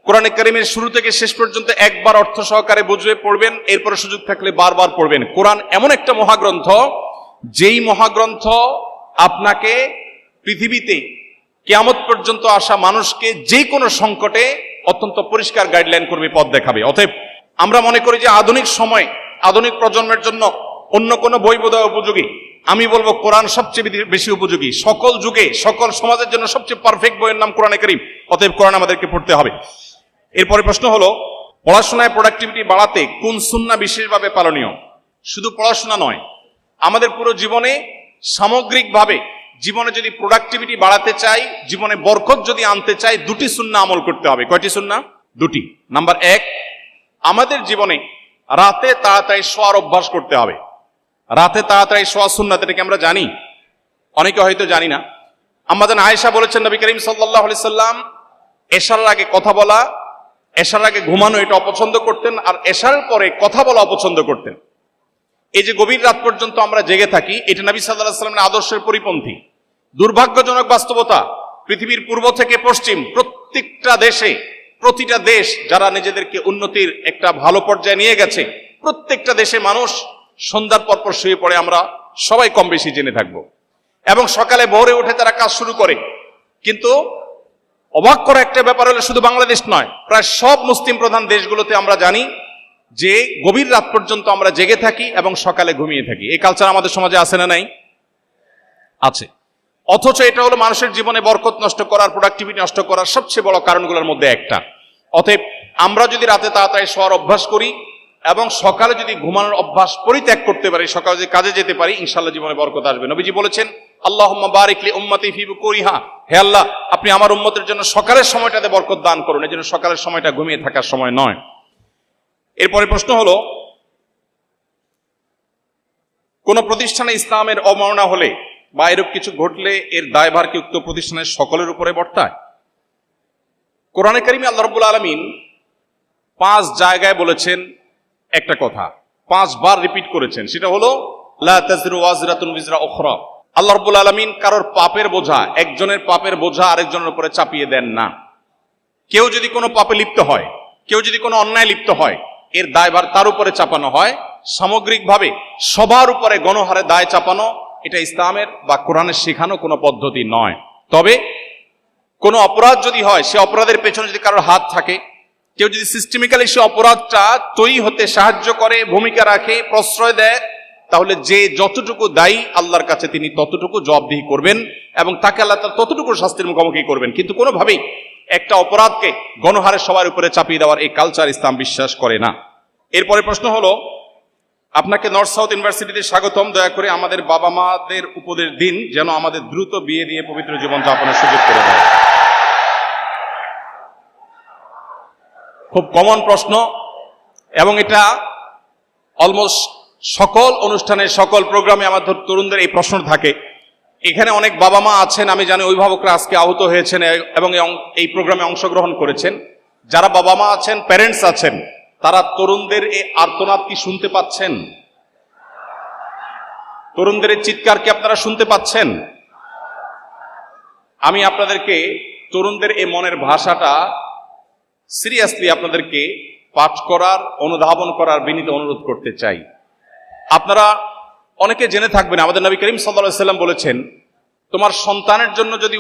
কোরআনে কারীমের শুরু থেকে শেষ পর্যন্ত একবার অর্থ সহকারে বুঝে পড়বেন, এরপরে সুযোগ থাকলে বারবার পড়বেন। কোরআন এমন একটা মহাগ্রন্থ, যেই মহাগ্রন্থ আপনাকে পৃথিবীতে কিয়ামত পর্যন্ত আসা মানুষকে যে কোনো সংকটে অত্যন্ত পরিষ্কার গাইডলাইন করবে, পথ দেখাবে। অতএব আমরা মনে করি যে আধুনিক সময়, আধুনিক প্রজন্মের জন্য অন্য কোনো বই বোধহয় উপযোগী, আমি বলবো কোরআন সবচেয়ে বেশি উপযোগী। সকল যুগে সকল সমাজের জন্য সবচেয়ে পারফেক্ট বইয়ের নাম কোরআনে কারীম। অতএব কোরআন আমাদেরকে পড়তে হবে। এরপরে প্রশ্ন হলো, পড়াশোনায় প্রোডাক্টিভিটি বাড়াতে কোন সুন্নাহ বিশেষভাবে পালনীয়? শুধু পড়াশোনা নয়, আমাদের পুরো জীবনে সামগ্রিকভাবে জীবনে যদি প্রোডাক্টিভিটি বাড়াতে চাই, জীবনে বরকত যদি আনতে চাই, দুটি সুন্নাহ আমল করতে হবে। কয়টি সুন্নাহ? দুটি। নাম্বার 1, আমাদের জীবনে রাতে তাড়াতাড়ি শোয়ার অভ্যাস করতে হবে। রাতে তাড়াতাড়ি শোয়া সুন্নাত, এটাকে আমরা জানি, অনেকে হয়তো জানি না। আম্মাজান আয়েশা বলেছেন, নবী করিম সাল্লাল্লাহু আলাইহি সাল্লাম এশার আগে কথা বলা, এশার আগে ঘুমানো এটা অপছন্দ করতেন, আর এশার পরে কথা বলা অপছন্দ করতেন। এই যে গভীর রাত পর্যন্ত আমরা জেগে থাকি, এটা নবী সাল্লাল্লাহু আলাইহি সাল্লামের আদর্শের পরিপন্থী। দুর্ভাগ্যজনক বাস্তবতা, পৃথিবীর পূর্ব থেকে পশ্চিম প্রত্যেকটা দেশে, প্রতিটা দেশ যারা নিজেদেরকে উন্নতির একটা ভালো পর্যায়ে নিয়ে গেছে, প্রত্যেকটা দেশে মানুষ সন্ধ্যার পরপর শুয়ে পড়ে, আমরা সবাই কম বেশি জেনে থাকবো, এবং সকালে ভোরে উঠে তারা কাজ শুরু করে। কিন্তু অবাক করা একটা ব্যাপার হলো, শুধু বাংলাদেশ নয়, প্রায় সব মুসলিম প্রধান দেশগুলোতে আমরা জানি যে গভীর রাত পর্যন্ত আমরা জেগে থাকি এবং সকালে ঘুমিয়ে থাকি। এই কালচার আমাদের সমাজে আছে না নাই? আছে। অথচ এটা হলো মানুষের জীবনে বরকত নষ্ট করার, প্রোডাক্টিভিটি নষ্ট করার সবচেয়ে বড় কারণগুলোর মধ্যে একটা। অতএব আমরা যদি রাতে তাড়াতাড়ি শোয়ার অভ্যাস করি এবং সকালে যদি ঘুমানোর অভ্যাস পরিত্যাগ করতে পারি, সকালে যদি কাজে যেতে পারি, ইনশাআল্লাহ জীবনে বরকত আসবে। নবীজি বলেছেন, আল্লাহুম্মা বারিক লি উম্মতি ফি বুকুরিহা, হে আল্লাহ আপনি আমার উম্মতের জন্য সকালের সময়টাতে বরকত দান করুন। এজন্য সকালের সময়টা ঘুমিয়ে থাকার সময় নয়। এরপরে প্রশ্ন হলো, কোন প্রতিষ্ঠানে ইসলামের অবমাননা হলে বা এরূপ কিছু ঘটলে এর দায়ভার কি উক্ত প্রতিষ্ঠানের সকলের উপরে বর্তায়? কোরআনে কারীমে আল্লাহ রাব্বুল আলামিন 5 জায়গায় বলেছেন একটা কথা, 5 বার রিপিট করেছেন, সেটা হলো লা তাজরু ওয়াজরাতুন বিজরা উখরা। আল্লাহ রাব্বুল আলামিন কারোর পাপের বোঝা, একজনের পাপের বোঝা আরেকজনের উপরে চাপিয়ে দেন না। কেউ যদি কোনো পাপে লিপ্ত হয়, কেউ যদি কোনো অন্যায় লিপ্ত হয়, এর দায়ভার তার উপরে চাপানো হয়। সামগ্রিকভাবে সবার উপরে গণহারে দায় চাপানো, এটা ইসলামের বা কোরআনের শেখানো কোনো পদ্ধতি নয়। তবে কোনো অপরাধ যদি হয়, সে অপরাধের পেছনে যদি কারোর হাত থাকে, কেউ যদি সিস্টেমিক্যালি সে অপরাধটা তৈরি হতে সাহায্য করে, ভূমিকা রাখে, প্রশ্রয় দেয়, তাহলে যে যতটুকু দায়ী আল্লাহর কাছে তিনি ততটুকু জবাবদিহি করবেন এবং তাকে আল্লাহ তাআলা ততটুকু শাস্তির মুখোমুখি করবেন। কিন্তু কোনোভাবেই একটা অপরাধকে গণহারে সবার উপরে চাপিয়ে দেওয়ার এই কালচার ইসলাম বিশ্বাস করে না। এরপরে প্রশ্ন হলো, আপনাকে নর্থ সাউথ ইউনিভার্সিটিতে স্বাগতম। দয়া করে আমাদের বাবা মাদের উপদেশ দিন যেন আমাদের দ্রুত বিয়ে দিয়ে পবিত্র জীবন যাপনের সুযোগ করে দেয়। খুব কমন প্রশ্ন, এবং এটা অলমোস্ট সকল অনুষ্ঠানে, সকল প্রোগ্রামে আমাদের তরুণদের এই প্রশ্ন থাকে। এখানে অনেক বাবা মা আছেন, আমি জানি অভিভাবকরা আজকে আহত হয়েছেন এবং এই প্রোগ্রামে অংশগ্রহণ করেছেন। যারা বাবা মা আছেন, প্যারেন্টস আছেন, তারা তরুণদের এই আর্তনাদ কি শুনতে পাচ্ছেন? তরুণদের এই চিৎকার কি আপনারা শুনতে পাচ্ছেন? আমি আপনাদেরকে তরুণদের এই মনের ভাষাটা সিরিয়াসলি আপনাদেরকে পাঠ করার, অনুধাবন করার বিনীত অনুরোধ করতে চাই। আপনারা অনেকে জেনে থাকবেন, আমাদের নবী করিম সাল্লাল্লাহু আলাইহি ওয়াসাল্লাম বলেছেন, তোমার সন্তানের জন্য যদি